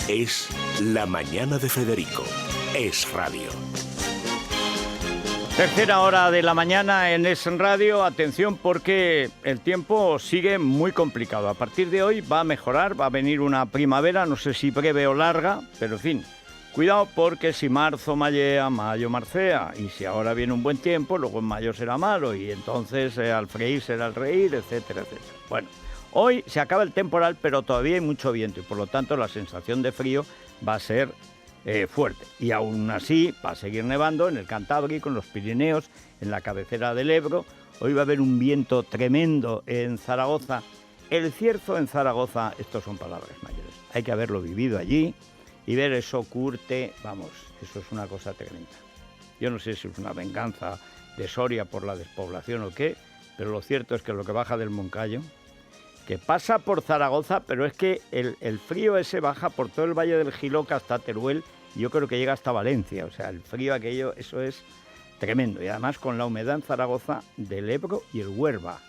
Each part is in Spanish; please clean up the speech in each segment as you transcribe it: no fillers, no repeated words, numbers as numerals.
Es La Mañana de Federico. Es Radio. Tercera hora de la mañana en Es Radio. Atención porque el tiempo sigue muy complicado. A partir de hoy va a mejorar, va a venir una primavera, no sé si breve o larga, pero en fin. Cuidado porque si marzo mallea, mayo marcea. Y si ahora viene un buen tiempo, luego en mayo será malo. Y entonces al freír será al reír, etcétera, etcétera. Bueno, hoy se acaba el temporal, pero todavía hay mucho viento. Y por lo tanto la sensación de frío va a ser fuerte. Y aún así va a seguir nevando en el Cantábrico, en los Pirineos, en la cabecera del Ebro. Hoy va a haber un viento tremendo en Zaragoza. El cierzo en Zaragoza, estos son palabras mayores. Hay que haberlo vivido allí y ver eso curte, vamos, eso es una cosa tremenda. Yo no sé si es una venganza de Soria por la despoblación o qué, pero lo cierto es que lo que baja del Moncayo, que pasa por Zaragoza, pero es que el frío ese baja por todo el Valle del Jiloca hasta Teruel, y yo creo que llega hasta Valencia. O sea, el frío aquello, eso es tremendo. Y además con la humedad en Zaragoza del Ebro y el Huerva,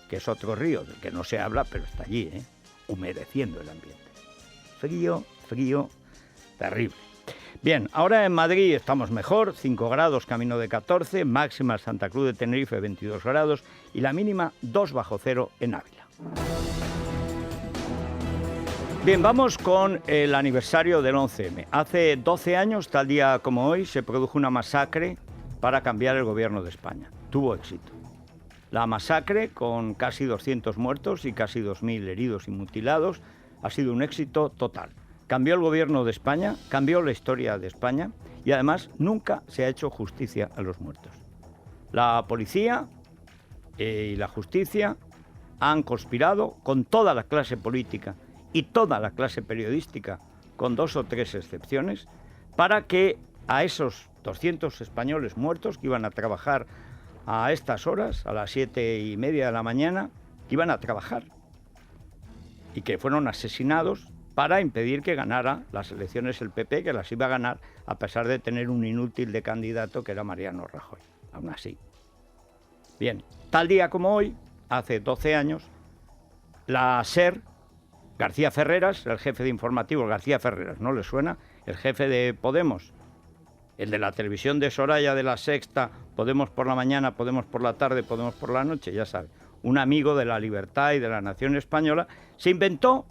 que es otro río del que no se habla, pero está allí, humedeciendo el ambiente. Frío, frío, terrible. Bien, ahora en Madrid estamos mejor, 5 grados, camino de 14, máxima Santa Cruz de Tenerife 22 grados y la mínima 2 bajo cero en Ávila. Bien, vamos con el aniversario del 11M. Hace 12 años, tal día como hoy, se produjo una masacre para cambiar el gobierno de España. Tuvo éxito. La masacre, con casi 200 muertos y casi 2.000 heridos y mutilados, ha sido un éxito total. Cambió el gobierno de España, cambió la historia de España y además nunca se ha hecho justicia a los muertos. La policía y la justicia han conspirado con toda la clase política y toda la clase periodística, con 2 o 3 excepciones, para que a esos 200 españoles muertos que iban a trabajar a estas horas, a las 7:30 de la mañana, que iban a trabajar y que fueron asesinados para impedir que ganara las elecciones el PP, que las iba a ganar a pesar de tener un inútil de candidato que era Mariano Rajoy. Aún así. Bien, tal día como hoy, hace 12 años, la SER, García Ferreras, el jefe de informativos, García Ferreras, ¿no le suena? El jefe de Podemos, el de la televisión de Soraya, de La Sexta, Podemos por la mañana, Podemos por la tarde, Podemos por la noche, ya sabe, un amigo de la libertad y de la nación española, se inventó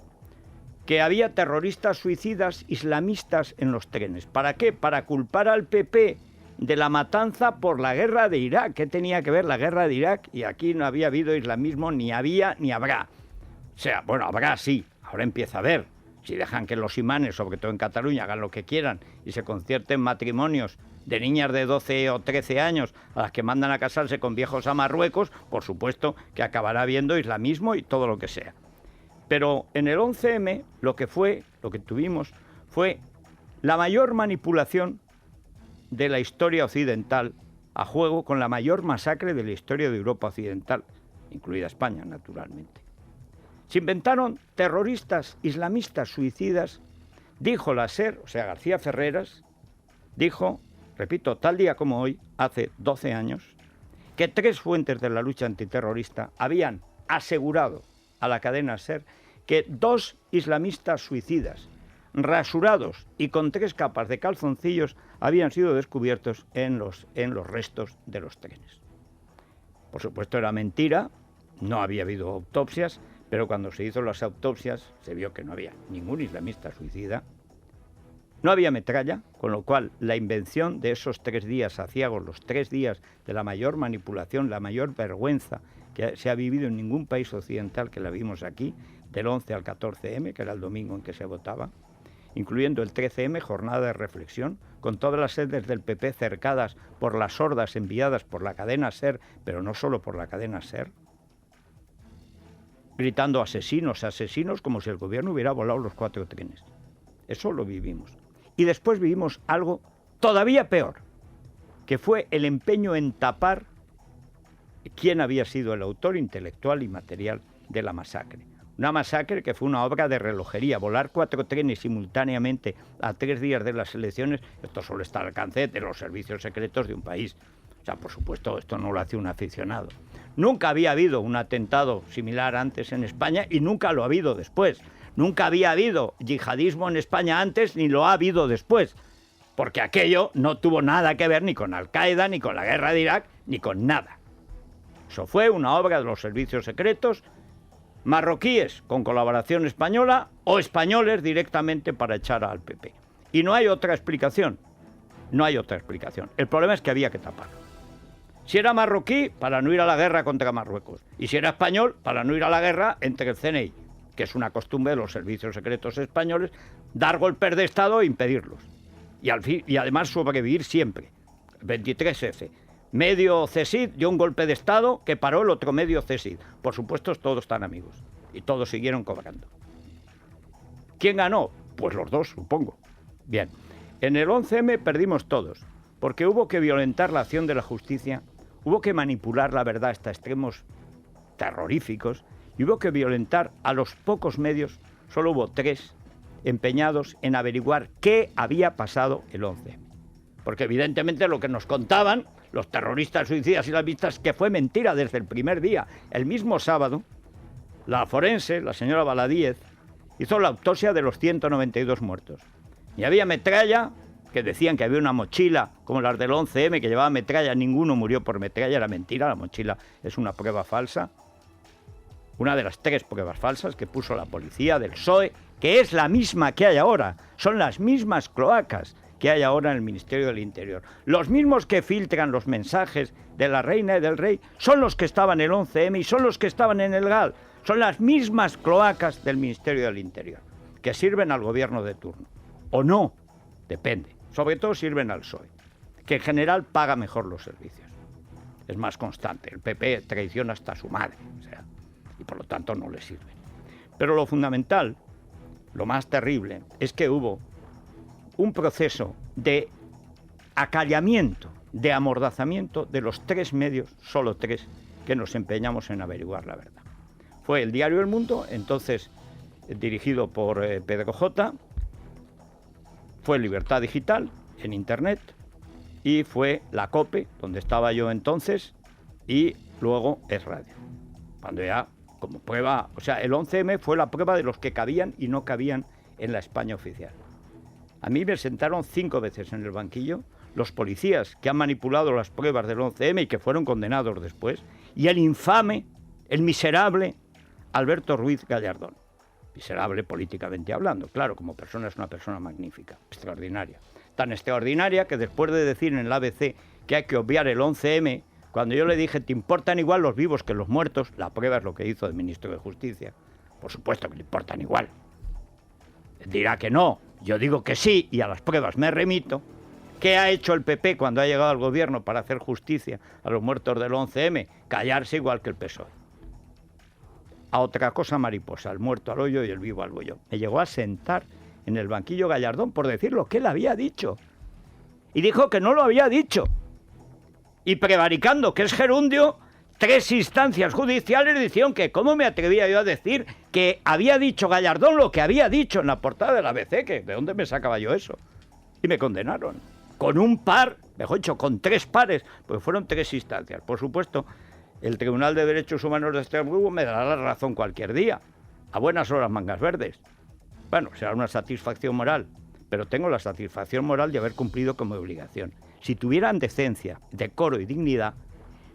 que había terroristas suicidas islamistas en los trenes. ¿Para qué? Para culpar al PP de la matanza por la guerra de Irak. ¿Qué tenía que ver la guerra de Irak? Y aquí no había habido islamismo, ni había ni habrá. O sea, bueno, habrá sí, ahora empieza a haber. Si dejan que los imanes, sobre todo en Cataluña, hagan lo que quieran y se concierten matrimonios de niñas de 12 o 13 años a las que mandan a casarse con viejos a Marruecos, por supuesto que acabará habiendo islamismo y todo lo que sea. Pero en el 11M lo que tuvimos fue la mayor manipulación de la historia occidental a juego con la mayor masacre de la historia de Europa occidental, incluida España, naturalmente. Se inventaron terroristas islamistas suicidas, dijo la SER, o sea, García Ferreras, dijo, repito, tal día como hoy, hace 12 años, que 3 fuentes de la lucha antiterrorista habían asegurado a la cadena SER que 2 islamistas suicidas, rasurados y con 3 capas de calzoncillos, habían sido descubiertos en los restos de los trenes. Por supuesto era mentira, no había habido autopsias, pero cuando se hizo las autopsias se vio que no había ningún islamista suicida, no había metralla, con lo cual la invención de esos 3 días aciagos, los 3 días de la mayor manipulación, la mayor vergüenza que se ha vivido en ningún país occidental, que la vimos aquí, del 11 al 14M, que era el domingo en que se votaba, incluyendo el 13M, jornada de reflexión, con todas las sedes del PP cercadas por las hordas enviadas por la cadena SER, pero no solo por la cadena SER, gritando asesinos, asesinos, como si el gobierno hubiera volado los 4 trenes. Eso lo vivimos. Y después vivimos algo todavía peor, que fue el empeño en tapar quién había sido el autor intelectual y material de la masacre. Una masacre que fue una obra de relojería. Volar 4 trenes simultáneamente a 3 días de las elecciones, esto solo está al alcance de los servicios secretos de un país. O sea, por supuesto, esto no lo hace un aficionado. Nunca había habido un atentado similar antes en España y nunca lo ha habido después. Nunca había habido yihadismo en España antes ni lo ha habido después, porque aquello no tuvo nada que ver ni con Al-Qaeda, ni con la guerra de Irak, ni con nada. Eso fue una obra de los servicios secretos marroquíes con colaboración española o españoles directamente para echar al PP. Y no hay otra explicación. No hay otra explicación. El problema es que había que taparlo. Si era marroquí, para no ir a la guerra contra Marruecos. Y si era español, para no ir a la guerra entre el CNI, que es una costumbre de los servicios secretos españoles, dar golpes de Estado e impedirlos. Y además sobrevivir siempre. 23F. Medio CSID dio un golpe de Estado que paró el otro medio CSID. Por supuesto, todos están amigos. Y todos siguieron cobrando. ¿Quién ganó? Pues los dos, supongo. Bien. En el 11M perdimos todos, porque hubo que violentar la acción de la justicia, hubo que manipular la verdad hasta extremos terroríficos, y hubo que violentar a los pocos medios, solo hubo 3, empeñados en averiguar qué había pasado el 11M. Porque evidentemente lo que nos contaban los terroristas suicidas y las vistas que fue mentira desde el primer día. El mismo sábado, la forense, la señora Baladíez, hizo la autopsia de los 192 muertos. Y había metralla, que decían que había una mochila, como las del 11M, que llevaba metralla, ninguno murió por metralla, era mentira, la mochila es una prueba falsa. Una de las 3 pruebas falsas que puso la policía del PSOE, que es la misma que hay ahora, son las mismas cloacas que hay ahora en el Ministerio del Interior. Los mismos que filtran los mensajes de la reina y del rey son los que estaban en el 11M y son los que estaban en el GAL. Son las mismas cloacas del Ministerio del Interior, que sirven al gobierno de turno. O no, depende. Sobre todo sirven al PSOE, que en general paga mejor los servicios. Es más constante. El PP traiciona hasta a su madre, y por lo tanto no le sirve. Pero lo fundamental, lo más terrible, es que hubo un proceso de acallamiento, de amordazamiento de los 3 medios, solo 3, que nos empeñamos en averiguar la verdad. Fue el diario El Mundo, entonces dirigido por Pedro J., fue Libertad Digital, en Internet, y fue la COPE, donde estaba yo entonces, y luego Es Radio. Cuando ya, como prueba, o sea, el 11M fue la prueba de los que cabían y no cabían en la España oficial. A mí me sentaron 5 veces en el banquillo los policías que han manipulado las pruebas del 11M y que fueron condenados después, y el infame, el miserable Alberto Ruiz Gallardón. Miserable políticamente hablando, claro, como persona es una persona magnífica, extraordinaria. Tan extraordinaria que después de decir en el ABC que hay que obviar el 11M, cuando yo le dije, ¿te importan igual los vivos que los muertos? La prueba es lo que hizo el ministro de Justicia. Por supuesto que le importan igual. Dirá que no, yo digo que sí, y a las pruebas me remito. ¿Qué ha hecho el PP cuando ha llegado al gobierno para hacer justicia a los muertos del 11M? Callarse igual que el PSOE. A otra cosa mariposa, el muerto al hoyo y el vivo al bollo. Me llegó a sentar en el banquillo Gallardón por decir lo que él había dicho. Y dijo que no lo había dicho. Y prevaricando que es gerundio, 3 instancias judiciales dijeron que cómo me atrevía yo a decir que había dicho Gallardón lo que había dicho en la portada del ABC, que de dónde me sacaba yo eso. Y me condenaron. Con un par, mejor dicho, con 3 pares, pues fueron 3 instancias. Por supuesto, el Tribunal de Derechos Humanos de Estrasburgo me dará la razón cualquier día. A buenas horas, mangas verdes. Bueno, será una satisfacción moral, pero tengo la satisfacción moral de haber cumplido con mi obligación. Si tuvieran decencia, decoro y dignidad,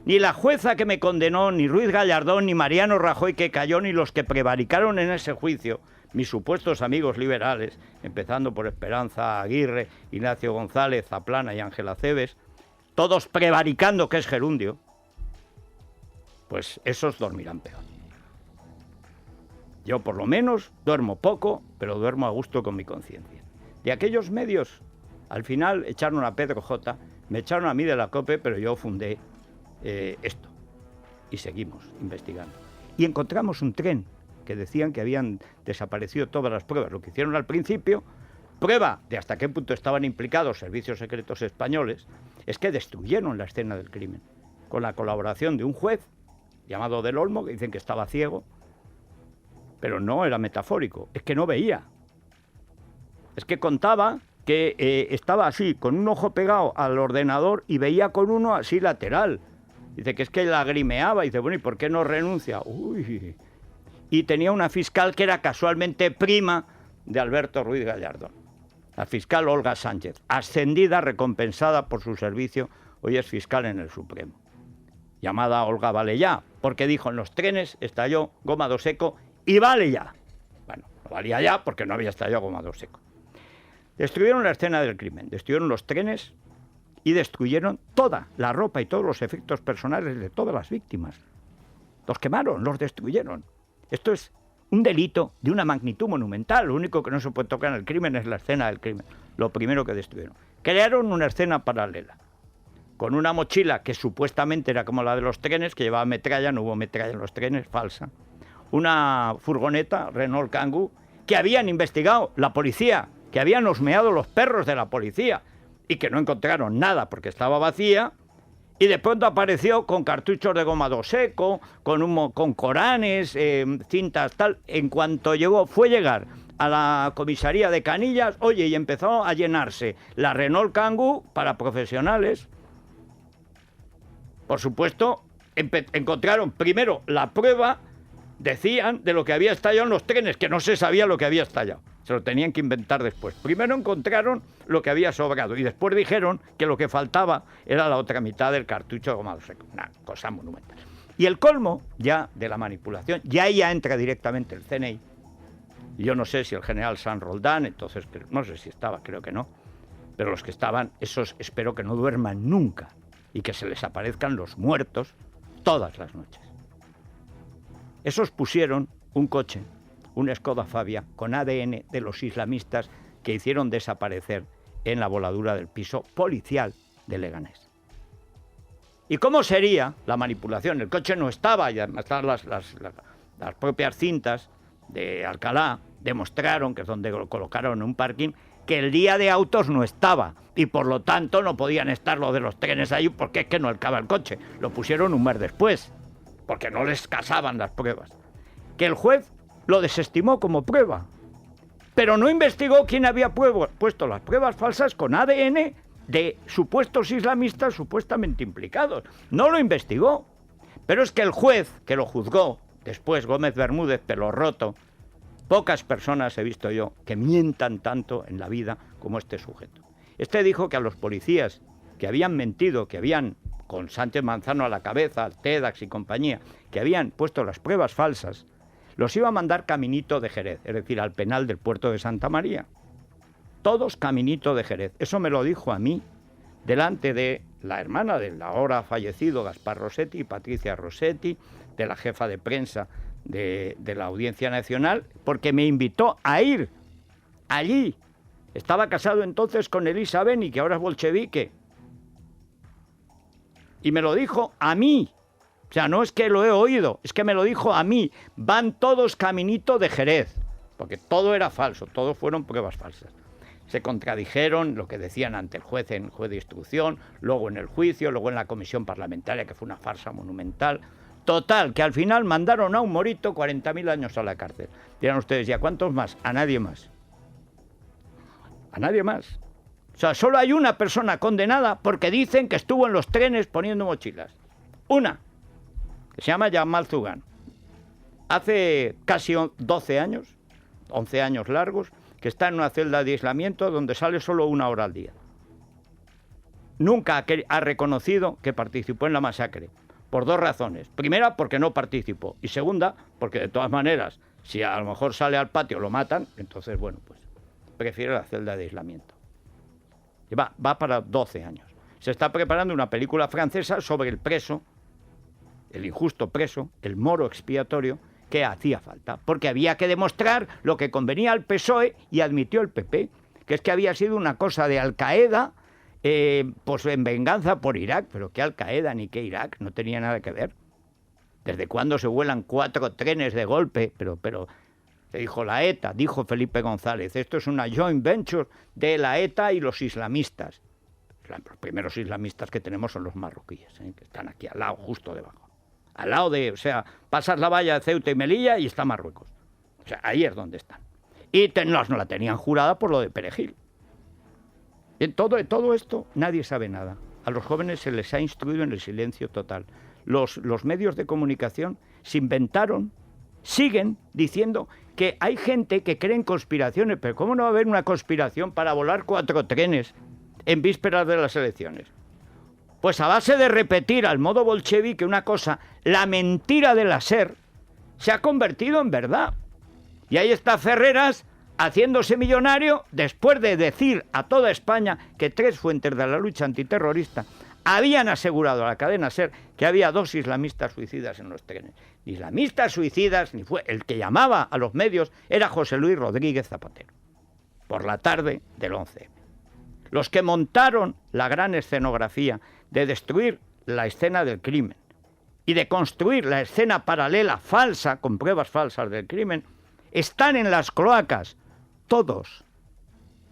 ni la jueza que me condenó, ni Ruiz Gallardón, ni Mariano Rajoy que cayó, ni los que prevaricaron en ese juicio, mis supuestos amigos liberales, empezando por Esperanza Aguirre, Ignacio González, Zaplana y Ángela Cebes, todos prevaricando que es gerundio, pues esos dormirán peor. Yo por lo menos duermo poco, pero duermo a gusto con mi conciencia. De aquellos medios, al final echaron a Pedro J., me echaron a mí de la COPE, pero yo fundé esto. Y seguimos investigando. Y encontramos un tren que decían que habían desaparecido todas las pruebas. Lo que hicieron al principio, prueba de hasta qué punto estaban implicados servicios secretos españoles, es que destruyeron la escena del crimen. Con la colaboración de un juez llamado Del Olmo, que dicen que estaba ciego, pero no era metafórico, es que no veía. Es que contaba que estaba así, con un ojo pegado al ordenador y veía con uno así lateral. Dice que es que lagrimeaba y dice, bueno, ¿y por qué no renuncia? Uy, y tenía una fiscal que era casualmente prima de Alberto Ruiz Gallardón. La fiscal Olga Sánchez, ascendida, recompensada por su servicio, hoy es fiscal en el Supremo. Llamada Olga Vale Ya, porque dijo: en los trenes estalló gomado seco y vale ya. Bueno, no valía ya porque no había estallado gomado seco. Destruyeron la escena del crimen, destruyeron los trenes y destruyeron toda la ropa y todos los efectos personales de todas las víctimas. Los quemaron, los destruyeron. Esto es un delito de una magnitud monumental. Lo único que no se puede tocar en el crimen es la escena del crimen. Lo primero que destruyeron. Crearon una escena paralela, con una mochila que supuestamente era como la de los trenes, que llevaba metralla, no hubo metralla en los trenes, falsa. Una furgoneta, Renault Kangoo, que habían investigado la policía, que habían husmeado los perros de la policía y que no encontraron nada porque estaba vacía, y de pronto apareció con cartuchos de gomado seco, con coranes, cintas, tal. En cuanto llegó, fue llegar a la comisaría de Canillas, oye, y empezó a llenarse la Renault Kangoo para profesionales. Por supuesto, encontraron primero la prueba, decían, de lo que había estallado en los trenes, que no se sabía lo que había estallado. Se lo tenían que inventar después. Primero encontraron lo que había sobrado y después dijeron que lo que faltaba era la otra mitad del cartucho de gomado seco. Una cosa monumental. Y el colmo ya de la manipulación, ya entra directamente el CNI. Y yo no sé si el general San Roldán, entonces, no sé si estaba, creo que no. Pero los que estaban, esos espero que no duerman nunca y que se les aparezcan los muertos todas las noches. Esos pusieron un coche, un Skoda Fabia, con ADN de los islamistas que hicieron desaparecer en la voladura del piso policial de Leganés. ¿Y cómo sería la manipulación? El coche no estaba, y además las propias cintas de Alcalá demostraron, que es donde lo colocaron en un parking, que el día de autos no estaba, y por lo tanto no podían estar los de los trenes ahí porque es que no alcaba el coche. Lo pusieron un mes después, porque no les casaban las pruebas. Que el juez lo desestimó como prueba, pero no investigó quién había puesto las pruebas falsas con ADN de supuestos islamistas supuestamente implicados. No lo investigó. Pero es que el juez que lo juzgó, después Gómez Bermúdez, pelo roto, pocas personas he visto yo que mientan tanto en la vida como este sujeto. Este dijo que a los policías que habían mentido, que habían, con Sánchez Manzano a la cabeza, TEDx y compañía, que habían puesto las pruebas falsas, los iba a mandar caminito de Jerez, es decir, al penal del puerto de Santa María. Todos caminito de Jerez. Eso me lo dijo a mí, delante de la hermana del ahora fallecido Gaspar Rossetti y Patricia Rossetti, de la jefa de prensa de la Audiencia Nacional, porque me invitó a ir allí. Estaba casado entonces con Elisa Beni, que ahora es bolchevique. Y me lo dijo a mí. O sea, no es que lo he oído, es que me lo dijo a mí. Van todos caminito de Jerez, porque todo era falso, todo fueron pruebas falsas. Se contradijeron lo que decían ante el juez en juez de instrucción, luego en el juicio, luego en la comisión parlamentaria, que fue una farsa monumental. Total, que al final mandaron a un morito 40.000 años a la cárcel. Dirán ustedes, ¿y a cuántos más? A nadie más. A nadie más. O sea, solo hay una persona condenada porque dicen que estuvo en los trenes poniendo mochilas. Una, que se llama Yamal Zugán. Hace casi 12 años, 11 años largos, que está en una celda de aislamiento donde sale solo 1 hora al día. Nunca ha reconocido que participó en la masacre, por 2 razones. Primera, porque no participó. Y segunda, porque de todas maneras, si a lo mejor sale al patio lo matan, entonces, bueno, pues prefiere la celda de aislamiento. Y va para 12 años. Se está preparando una película francesa sobre el preso, el injusto preso, el moro expiatorio, que hacía falta, porque había que demostrar lo que convenía al PSOE y admitió el PP, que es que había sido una cosa de Al-Qaeda, pues en venganza por Irak, pero ¿qué Al-Qaeda ni qué Irak? No tenía nada que ver. ¿Desde cuándo se vuelan 4 trenes de golpe? Pero dijo la ETA, dijo Felipe González, esto es una joint venture de la ETA y los islamistas. Los primeros islamistas que tenemos son los marroquíes, que están aquí al lado, justo debajo. Al lado de, o sea, pasas la valla de Ceuta y Melilla y está Marruecos. O sea, ahí es donde están. Y no la tenían jurada por lo de Perejil. En todo esto nadie sabe nada. A los jóvenes se les ha instruido en el silencio total. Los medios de comunicación se inventaron siguen diciendo que hay gente que cree en conspiraciones, pero ¿cómo no va a haber una conspiración para volar 4 trenes en vísperas de las elecciones? Pues a base de repetir al modo bolchevique una cosa, la mentira de la SER se ha convertido en verdad. Y ahí está Ferreras haciéndose millonario después de decir a toda España que 3 fuentes de la lucha antiterrorista habían asegurado a la cadena SER que había 2 islamistas suicidas en los trenes. Ni islamistas suicidas, ni fue. El que llamaba a los medios era José Luis Rodríguez Zapatero, por la tarde del 11M. Los que montaron la gran escenografía de destruir la escena del crimen y de construir la escena paralela falsa, con pruebas falsas del crimen, están en las cloacas, todos.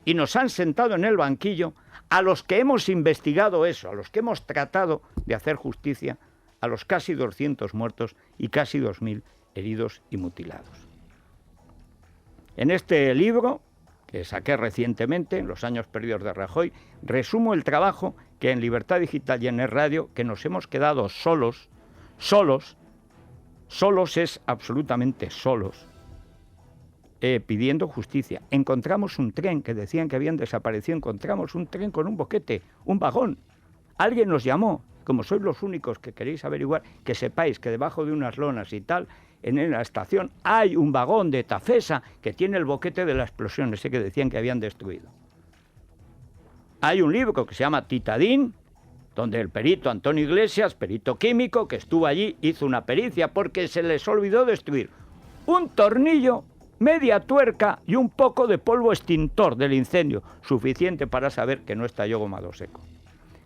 Y nos han sentado en el banquillo a los que hemos investigado eso, a los que hemos tratado de hacer justicia a los casi 200 muertos y casi 2.000 heridos y mutilados. En este libro, que saqué recientemente, en los años perdidos de Rajoy, resumo el trabajo que en Libertad Digital y en el radio, que nos hemos quedado solos es absolutamente solos, pidiendo justicia. Encontramos un tren que decían que habían desaparecido, encontramos un tren con un boquete, un vagón. Alguien nos llamó, como sois los únicos que queréis averiguar, que sepáis que debajo de unas lonas y tal, en la estación hay un vagón de Tafesa que tiene el boquete de la explosión, ese que decían que habían destruido. Hay un libro que se llama Titadín, donde el perito Antonio Iglesias, perito químico, que estuvo allí, hizo una pericia porque se les olvidó destruir un tornillo, media tuerca y un poco de polvo extintor del incendio, suficiente para saber que no estalló Gomado Seco.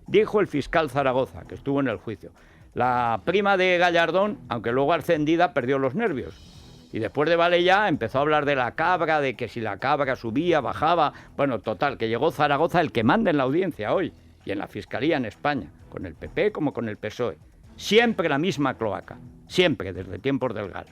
Dijo el fiscal Zaragoza, que estuvo en el juicio. La prima de Gallardón, aunque luego ascendida, perdió los nervios. Y después de Valellá empezó a hablar de la cabra, de que si la cabra subía, bajaba. Bueno, total, que llegó Zaragoza, el que manda en la audiencia hoy, y en la Fiscalía en España, con el PP como con el PSOE. Siempre la misma cloaca, siempre, desde tiempos del GAL.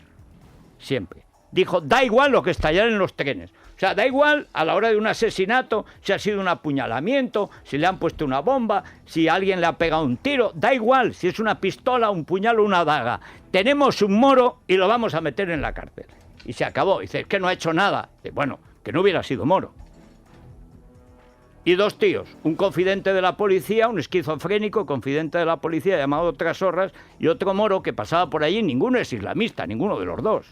Siempre. Dijo, da igual lo que estallara en los trenes. O sea, da igual a la hora de un asesinato, si ha sido un apuñalamiento, si le han puesto una bomba, si alguien le ha pegado un tiro, da igual si es una pistola, un puñal o una daga. Tenemos un moro y lo vamos a meter en la cárcel. Y se acabó. Dice, es que no ha hecho nada. Bueno, que no hubiera sido moro. Y 2 tíos, un confidente de la policía, un esquizofrénico confidente de la policía llamado Trasorras, y otro moro que pasaba por allí. Ninguno es islamista, ninguno de los dos.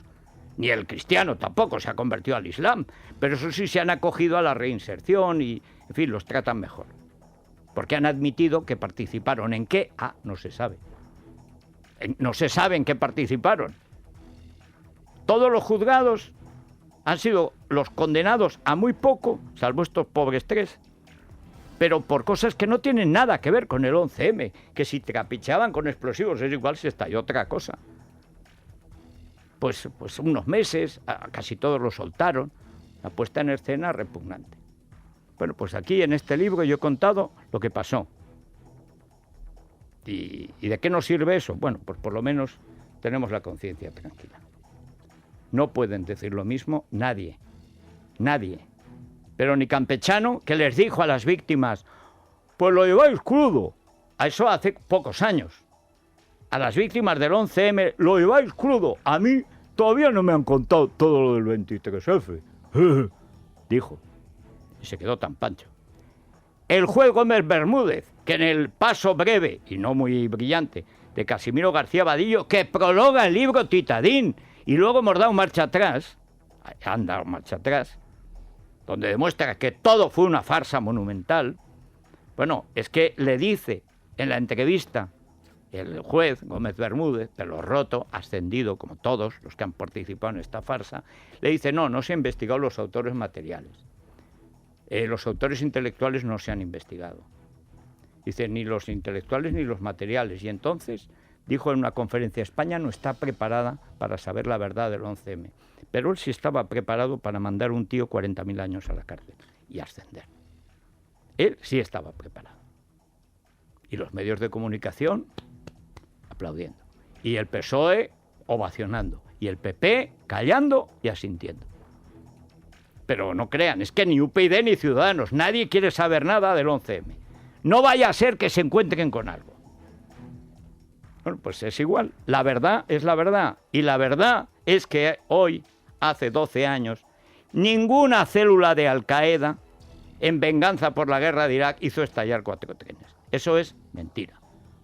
Ni el cristiano tampoco se ha convertido al Islam, pero eso sí se han acogido a la reinserción y, en fin, los tratan mejor. Porque han admitido que participaron. ¿En qué? Ah, no se sabe. No se sabe en qué participaron. Todos los juzgados han sido los condenados a muy poco, salvo estos pobres 3, pero por cosas que no tienen nada que ver con el 11M, que si trapicheaban con explosivos es igual si estalló otra cosa. Pues unos meses, casi todos lo soltaron, la puesta en escena repugnante. Bueno, pues aquí en este libro yo he contado lo que pasó. ¿Y de qué nos sirve eso? Bueno, pues por lo menos tenemos la conciencia tranquila. No pueden decir lo mismo nadie, pero ni Campechano, que les dijo a las víctimas, pues lo lleváis crudo, a eso hace pocos años. A las víctimas del 11M, lo lleváis crudo. A mí todavía no me han contado todo lo del 23F. Dijo. Y se quedó tan pancho. El juez Gómez Bermúdez, que en el paso breve, y no muy brillante, de Casimiro García Vadillo, que prologa el libro Titadín, y luego hemos dado marcha atrás, donde demuestra que todo fue una farsa monumental. Bueno, es que le dice en la entrevista, el juez Gómez Bermúdez, pelo roto, ascendido como todos los que han participado en esta farsa, le dice, no se han investigado los autores materiales. Los autores intelectuales no se han investigado. Dice, ni los intelectuales ni los materiales. Y entonces dijo en una conferencia, España no está preparada para saber la verdad del 11M. Pero él sí estaba preparado para mandar un tío 40.000 años a la cárcel y ascender. Él sí estaba preparado. Y los medios de comunicación aplaudiendo. Y el PSOE ovacionando. Y el PP callando y asintiendo. Pero no crean, es que ni UPyD ni Ciudadanos, nadie quiere saber nada del 11M. No vaya a ser que se encuentren con algo. Bueno, pues es igual. La verdad es la verdad. Y la verdad es que hoy, hace 12 años, ninguna célula de Al-Qaeda, en venganza por la guerra de Irak, hizo estallar 4 trenes. Eso es mentira.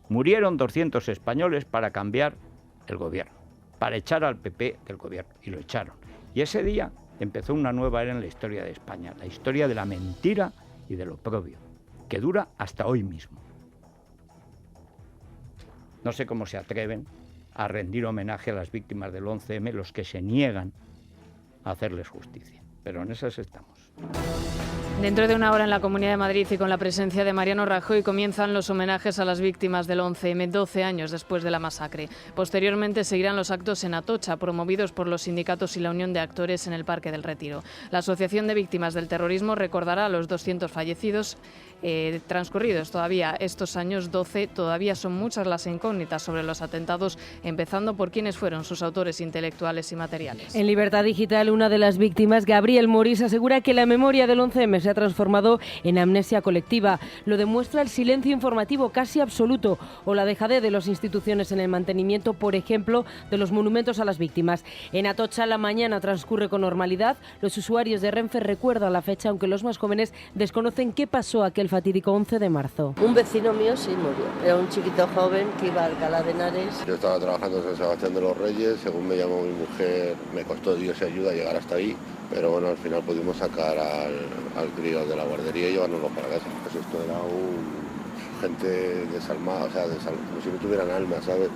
Murieron 200 españoles para cambiar el gobierno, para echar al PP del gobierno. Y lo echaron. Y ese día empezó una nueva era en la historia de España. La historia de la mentira y de lo oprobio, que dura hasta hoy mismo. No sé cómo se atreven a rendir homenaje a las víctimas del 11M los que se niegan a hacerles justicia. Pero en esas estamos. Dentro de una hora en la Comunidad de Madrid y con la presencia de Mariano Rajoy comienzan los homenajes a las víctimas del 11M 12 años después de la masacre. Posteriormente seguirán los actos en Atocha, promovidos por los sindicatos y la Unión de Actores en el Parque del Retiro. La Asociación de Víctimas del Terrorismo recordará a los 200 fallecidos. Transcurridos todavía estos años 12, todavía son muchas las incógnitas sobre los atentados, empezando por quiénes fueron sus autores intelectuales y materiales. En Libertad Digital, una de las víctimas, Gabriel Morís, asegura que la memoria del 11M se ha transformado en amnesia colectiva. Lo demuestra el silencio informativo casi absoluto o la dejadez de las instituciones en el mantenimiento, por ejemplo, de los monumentos a las víctimas. En Atocha la mañana transcurre con normalidad. Los usuarios de Renfe recuerdan la fecha, aunque los más jóvenes desconocen qué pasó aquel fatídico 11 de marzo. Un vecino mío sí murió. Era un chiquito joven que iba a Alcalá de Henares. Yo estaba trabajando en San Sebastián de los Reyes. Según me llamó mi mujer, me costó Dios y ayuda llegar hasta ahí. Pero bueno, al final pudimos sacar al crío de la guardería y llevárnoslo para casa. Pues esto era gente desalmada, o sea, como si no tuvieran alma, ¿sabes?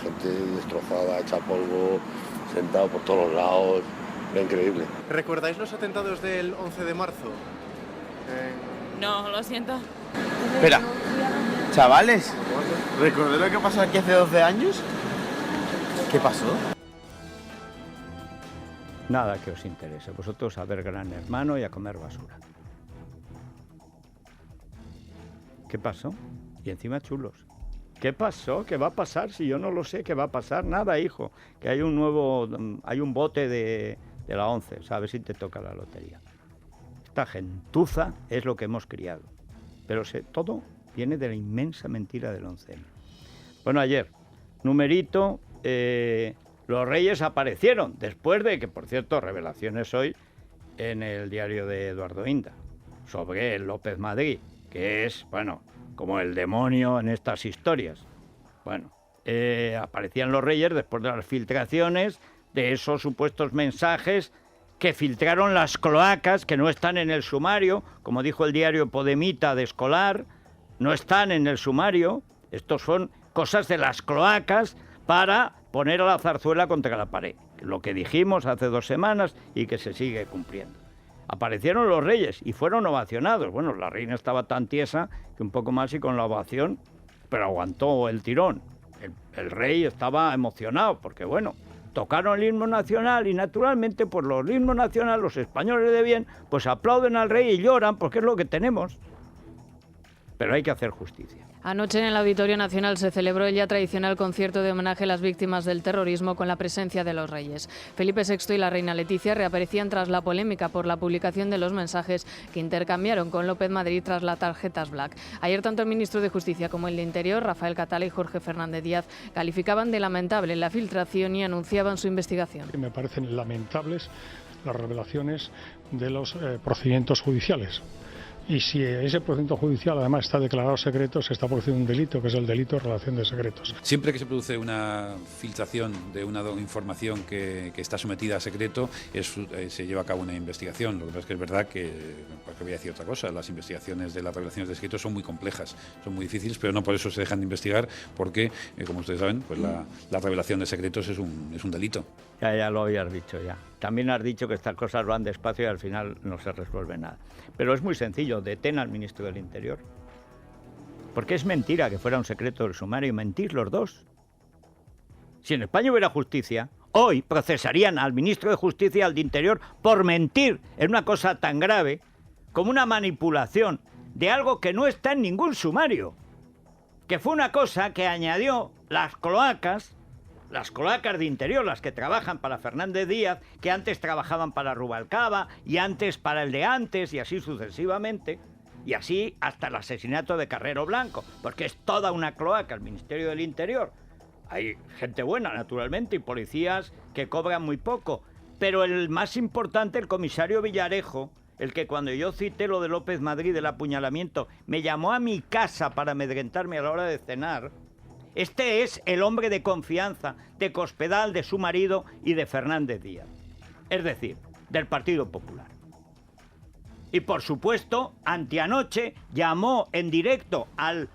Gente destrozada, hecha polvo, sentado por todos los lados. Era increíble. ¿Recordáis los atentados del 11 de marzo? No, lo siento. Espera, chavales, ¿recordáis lo que pasó aquí hace 12 años? ¿Qué pasó? Nada que os interese. Vosotros a ver Gran Hermano y a comer basura. ¿Qué pasó? Y encima chulos. ¿Qué pasó? ¿Qué va a pasar? Si yo no lo sé, ¿qué va a pasar? Nada, hijo. Que hay un bote de la 11. ¿Sabes si te toca la lotería? Esta gentuza es lo que hemos criado. Pero todo viene de la inmensa mentira del 11M. Bueno, ayer, numerito, los Reyes aparecieron, después de que, por cierto, revelaciones hoy en el diario de Eduardo Inda, sobre el López Madrid, que es, bueno, como el demonio en estas historias. Bueno, aparecían los Reyes después de las filtraciones de esos supuestos mensajes que filtraron las cloacas, que no están en el sumario, como dijo el diario Podemita de Escolar, no están en el sumario. Estos son cosas de las cloacas para poner a la zarzuela contra la pared, lo que dijimos hace 2 semanas y que se sigue cumpliendo. Aparecieron los Reyes y fueron ovacionados. Bueno, la reina estaba tan tiesa que un poco más y con la ovación, pero aguantó el tirón. El rey estaba emocionado porque, bueno, tocaron el himno nacional y naturalmente, pues los himnos nacionales, los españoles de bien, pues aplauden al rey y lloran porque es lo que tenemos. Pero hay que hacer justicia. Anoche en el Auditorio Nacional se celebró el ya tradicional concierto de homenaje a las víctimas del terrorismo con la presencia de los reyes. Felipe VI y la reina Leticia reaparecían tras la polémica por la publicación de los mensajes que intercambiaron con López Madrid tras las tarjetas Black. Ayer tanto el ministro de Justicia como el de Interior, Rafael Catala y Jorge Fernández Díaz, calificaban de lamentable la filtración y anunciaban su investigación. Me parecen lamentables las revelaciones de los procedimientos judiciales. Y si ese procedimiento judicial además está declarado secreto, se está produciendo un delito, que es el delito de relación de secretos. Siempre que se produce una filtración de una información que está sometida a secreto, se lleva a cabo una investigación. Lo que pasa es que es verdad que, porque voy a decir otra cosa, las investigaciones de las revelaciones de secretos son muy complejas, son muy difíciles, pero no por eso se dejan de investigar, porque, como ustedes saben, pues la revelación de secretos es un delito. Ya lo habías dicho ya. También has dicho que estas cosas van despacio y al final no se resuelve nada. Pero es muy sencillo, detén al ministro del Interior. Porque es mentira que fuera un secreto del sumario y mentís los dos. Si en España hubiera justicia, hoy procesarían al ministro de Justicia y al de Interior por mentir en una cosa tan grave como una manipulación de algo que no está en ningún sumario. Que fue una cosa que añadió las cloacas de Interior, las que trabajan para Fernández Díaz, que antes trabajaban para Rubalcaba y antes para el de antes y así sucesivamente, y así hasta el asesinato de Carrero Blanco, porque es toda una cloaca el Ministerio del Interior. Hay gente buena, naturalmente, y policías que cobran muy poco. Pero el más importante, el comisario Villarejo, el que cuando yo cité lo de López Madrid, del apuñalamiento, me llamó a mi casa para amedrentarme a la hora de cenar. Este es el hombre de confianza de Cospedal, de su marido y de Fernández Díaz. Es decir, del Partido Popular. Y por supuesto, anteanoche llamó en directo al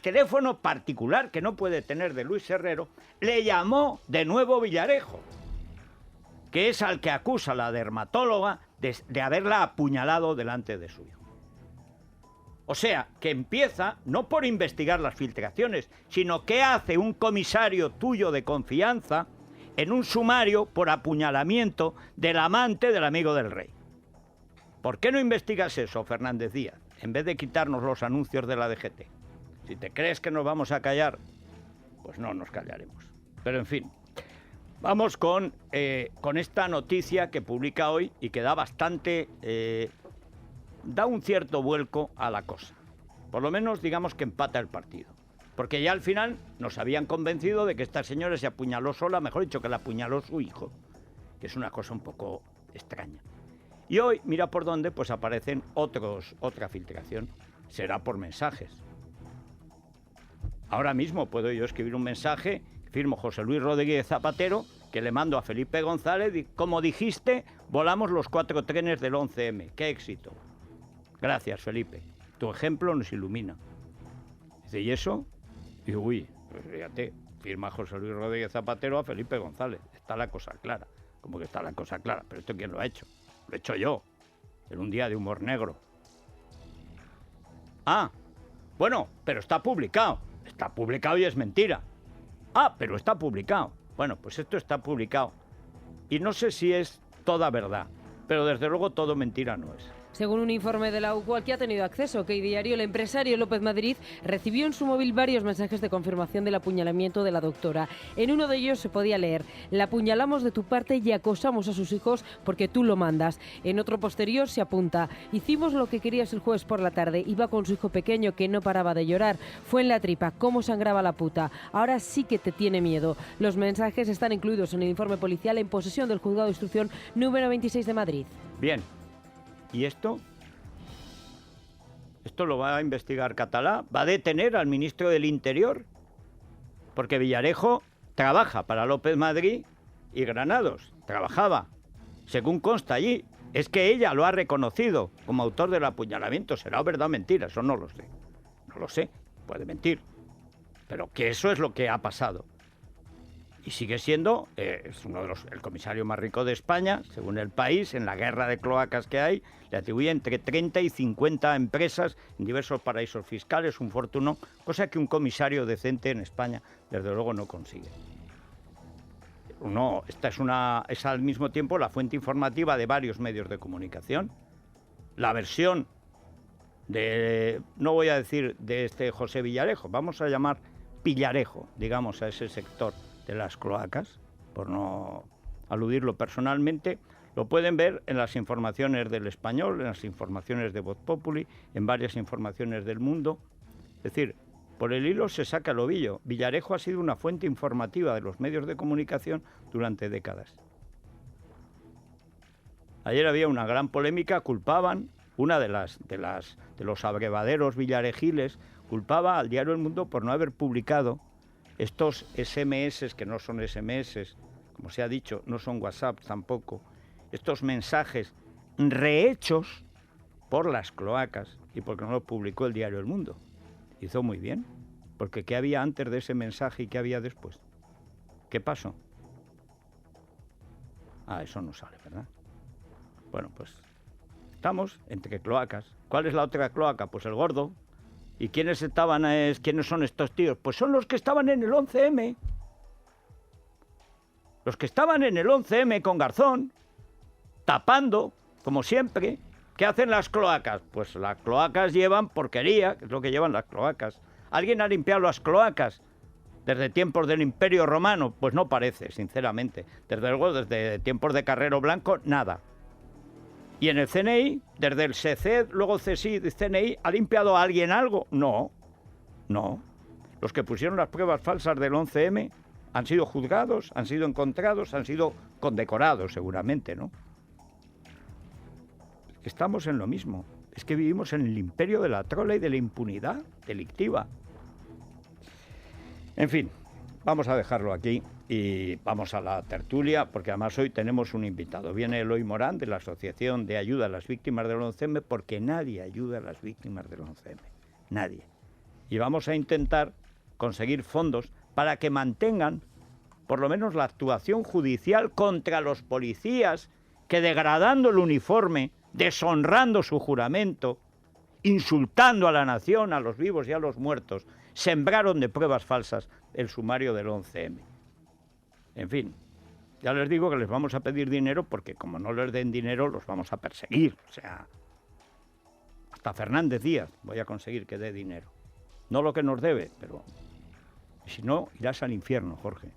teléfono particular que no puede tener de Luis Herrero, le llamó de nuevo Villarejo, que es al que acusa la dermatóloga de haberla apuñalado delante de su hijo. O sea, que empieza no por investigar las filtraciones, sino que hace un comisario tuyo de confianza en un sumario por apuñalamiento del amante del amigo del rey. ¿Por qué no investigas eso, Fernández Díaz, en vez de quitarnos los anuncios de la DGT? Si te crees que nos vamos a callar, pues no nos callaremos. Pero en fin, vamos con esta noticia que publica hoy y que da bastante... da un cierto vuelco a la cosa. Por lo menos digamos que empata el partido. Porque ya al final nos habían convencido de que esta señora se apuñaló sola, mejor dicho, que la apuñaló su hijo, que es una cosa un poco extraña. Y hoy, mira por dónde, pues aparecen otra filtración. Será por mensajes. Ahora mismo puedo yo escribir un mensaje, firmo José Luis Rodríguez Zapatero, que le mando a Felipe González, como dijiste, volamos los 4 trenes del 11M. ¡Qué éxito! Gracias, Felipe. Tu ejemplo nos ilumina. Dice, ¿y eso? Y uy, pues fíjate, firma José Luis Rodríguez Zapatero a Felipe González. Está la cosa clara. ¿Cómo que está la cosa clara? ¿Pero esto quién lo ha hecho? Lo he hecho yo, en un día de humor negro. Ah, bueno, pero está publicado. Está publicado y es mentira. Ah, pero está publicado. Bueno, pues esto está publicado. Y no sé si es toda verdad, pero desde luego todo mentira no es. Según un informe de la UCO al que ha tenido acceso, que diario, el empresario López Madrid recibió en su móvil varios mensajes de confirmación del apuñalamiento de la doctora. En uno de ellos se podía leer: la apuñalamos de tu parte y acosamos a sus hijos porque tú lo mandas. En otro posterior se apunta: hicimos lo que querías el jueves por la tarde, iba con su hijo pequeño que no paraba de llorar, fue en la tripa, cómo sangraba la puta, ahora sí que te tiene miedo. Los mensajes están incluidos en el informe policial en posesión del Juzgado de Instrucción número 26 de Madrid. Bien. ¿Y esto? ¿Esto lo va a investigar Catalá? ¿Va a detener al ministro del Interior? Porque Villarejo trabaja para López Madrid y Granados. Trabajaba, según consta allí. Es que ella lo ha reconocido como autor del apuñalamiento. ¿Será verdad o mentira? Eso no lo sé. No lo sé. Puede mentir. Pero que eso es lo que ha pasado. Y sigue siendo es el comisario más rico de España, según El País. En la guerra de cloacas que hay, le atribuye entre 30 y 50 empresas en diversos paraísos fiscales, un fortunón, cosa que un comisario decente en España, desde luego, no consigue. No, esta es al mismo tiempo la fuente informativa de varios medios de comunicación. La versión de, no voy a decir de este José Villarejo, vamos a llamar Pillarejo, digamos, a ese sector de las cloacas, por no aludirlo personalmente, lo pueden ver en las informaciones del Español, en las informaciones de Voz Populi, en varias informaciones del Mundo. Es decir, por el hilo se saca el ovillo. Villarejo ha sido una fuente informativa de los medios de comunicación durante décadas. Ayer había una gran polémica, culpaban, una de los abrevaderos villaregiles, culpaba al diario El Mundo por no haber publicado estos SMS, que no son SMS, como se ha dicho, no son WhatsApp tampoco, estos mensajes rehechos por las cloacas y porque no lo publicó el diario El Mundo. Hizo muy bien, porque ¿qué había antes de ese mensaje y qué había después? ¿Qué pasó? Ah, eso no sale, ¿verdad? Bueno, pues estamos entre cloacas. ¿Cuál es la otra cloaca? Pues el Gordo. ¿Y quiénes son estos tíos? Pues son los que estaban en el 11M. Los que estaban en el 11M con Garzón, tapando, como siempre. ¿Qué hacen las cloacas? Pues las cloacas llevan porquería, que es lo que llevan las cloacas. ¿Alguien ha limpiado las cloacas desde tiempos del Imperio Romano? Pues no parece, sinceramente. Desde luego, desde tiempos de Carrero Blanco, nada. ¿Y en el CNI, desde el SECED, luego CSID y CNI, ha limpiado a alguien algo? No, no. Los que pusieron las pruebas falsas del 11M han sido juzgados, han sido encontrados, han sido condecorados seguramente, ¿no? Estamos en lo mismo. Es que vivimos en el imperio de la trola y de la impunidad delictiva. En fin, vamos a dejarlo aquí y vamos a la tertulia, porque además hoy tenemos un invitado. Viene Eloy Morán, de la Asociación de Ayuda a las Víctimas del 11M, porque nadie ayuda a las víctimas del 11M. Nadie. Y vamos a intentar conseguir fondos para que mantengan por lo menos la actuación judicial contra los policías que, degradando el uniforme, deshonrando su juramento, insultando a la nación, a los vivos y a los muertos, sembraron de pruebas falsas el sumario del 11M. En fin, ya les digo que les vamos a pedir dinero porque como no les den dinero los vamos a perseguir. O sea, hasta Fernández Díaz voy a conseguir que dé dinero. No lo que nos debe, pero si no, irás al infierno, Jorge.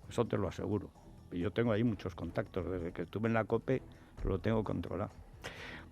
Eso te lo aseguro. Y yo tengo ahí muchos contactos. Desde que estuve en la COPE lo tengo controlado.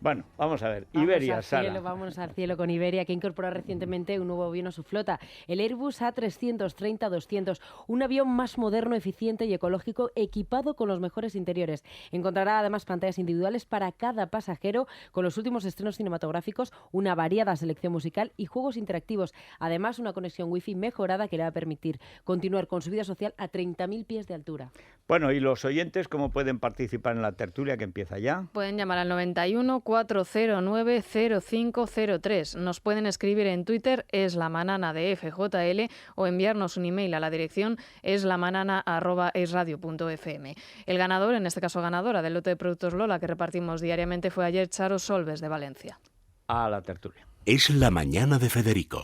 Bueno, vamos a ver. Iberia, Sara. Vámonos al cielo con Iberia, que incorpora recientemente un nuevo avión a su flota, el Airbus A330-200, un avión más moderno, eficiente y ecológico, equipado con los mejores interiores. Encontrará además pantallas individuales para cada pasajero, con los últimos estrenos cinematográficos, una variada selección musical y juegos interactivos. Además, una conexión wifi mejorada que le va a permitir continuar con su vida social a 30.000 pies de altura. Bueno, ¿y los oyentes cómo pueden participar en la tertulia que empieza ya? Pueden llamar al 91 409 0503. Nos pueden escribir en Twitter @eslamanana de FJL o enviarnos un email a la dirección eslamanana@esradio.fm. El ganador, en este caso ganadora del lote de productos Lola que repartimos diariamente, fue ayer Charo Solves de Valencia. A la tertulia. Es la mañana de Federico.